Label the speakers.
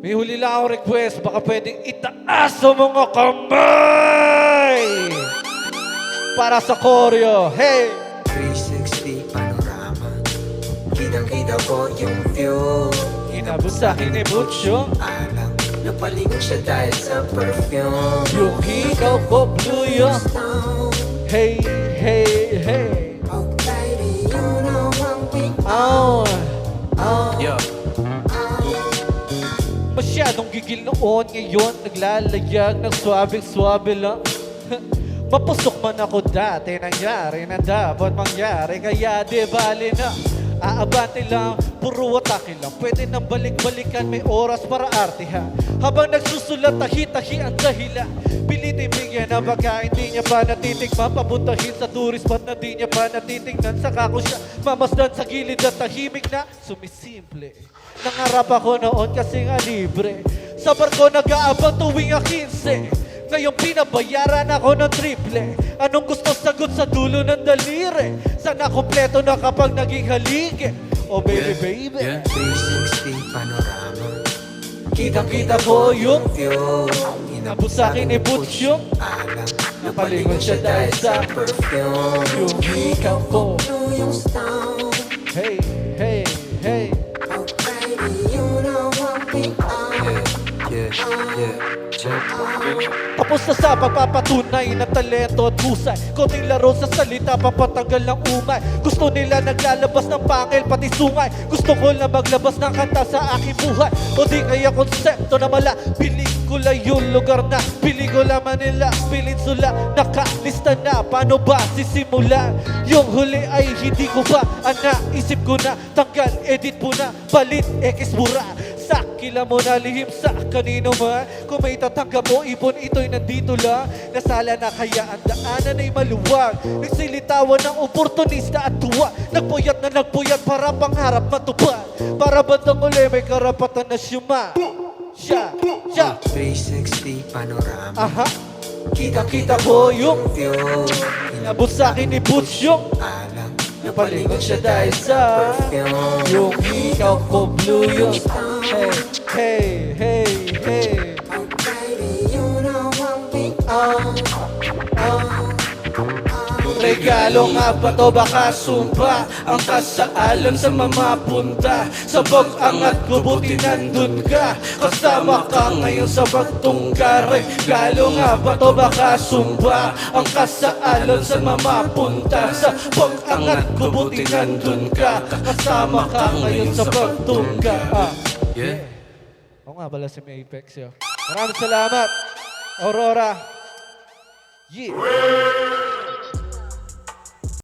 Speaker 1: May huli lang akong request. Baka pwedeng itaas ang mga kamay para sa choreo. Hey!
Speaker 2: 360 panorama, kitang-kita ko yung view.
Speaker 1: Inabot sa akin ni Butch yung
Speaker 2: Alam, napalingon siya dahil sa perfume.
Speaker 1: yung ikaw ko blue yung hey, hey, hey.
Speaker 2: Oh baby, you know I'm big.
Speaker 1: Oh, oh.
Speaker 3: Yo,
Speaker 1: Masyadong gigil noon, ngayon naglalayag ng swabing-swabe lang. Mapusok man ako dati, nangyari na dapat mangyari, kaya di bali na. Aabante lang, puro atake lang, pwede nang balik-balikan, may oras para artihan. Habang nagsusulat, tahi-tahi ang dahilan. Pilitin bigyan na baka hindi niya pa natitikman, papuntahin sa tourist spot na di niya pa natitingnan. Saka ko siya mamasdan sa gilid at tahimik na sumisimple. Nangarap ako noon kasi nga libre. Sa barko nag-aabang tuwing 15. Ngayon pinabayaran ako ng triple. Anong gusto sagot sa dulo ng daliri? Sana kompleto na kapag naging haligi. Oh baby, baby.
Speaker 3: yeah.
Speaker 2: 360 panorama,
Speaker 1: Kitang-kita ko yung
Speaker 2: view.
Speaker 1: inabot sa akin ni Butch yung
Speaker 2: Alam,
Speaker 1: napalingon siya dahil sa
Speaker 2: perfume.
Speaker 1: yung ikaw ko.
Speaker 2: Blue yung stone.
Speaker 1: Hey, hey, hey.
Speaker 2: Oh baby, you know I'm big.
Speaker 3: Yeah. Check.
Speaker 1: Tapos na sa pagpapatunay ng talento at husay. Konting laro sa salita, papatanggal ng umay. Gusto nila naglalabas ng pangil, pati sungay. Gusto ko lang maglabas ng kanta sa aking buhay. O di kaya konsepto na mala. Pelikula yung lugar na pelikula Manila, peninsula. Nakalista na, paano ba sisimulan? Yung huli ay hindi ko ba naisip ko na. Tanggal, edit po na, balit, ekis mura. Sakila mo na lihim sa kanino man. Kung may tatanggap mo, ipon ito'y nandito lang. Nasala na kaya ang daanan ay maluwag. Nagsilitawan ng oportunista at tuwa. Nagpuyat na nagpuyat para pangarap matupad. Para bandang uli may karapatan na siyuma. Siya.
Speaker 2: 360 panorama,
Speaker 1: Aha. Kitang-kita ko yung
Speaker 2: view.
Speaker 1: inabot sa akin ni Butch yung
Speaker 2: Alam,
Speaker 1: napalingon siya dahil sa
Speaker 2: perfume.
Speaker 1: yung ikaw ko blue yung hey, hey, hey, hey.
Speaker 2: Oh baby, you know I'm big.
Speaker 1: Regalo nga ba to baka sumpa ang kasaalan sa mamapunta. Sabog angat ko buti nandun ka, kasama ka ngayon sa pagtungka. Regalo nga ba to baka sumpa ang kasaalan sa mamapunta. Sabog angat ko buti nandun ka, kasama ka ngayon sa pagtungka.
Speaker 3: Yeah.
Speaker 1: Oo nga pala si May Apex yun. Maraming salamat, Aurora. Yeah.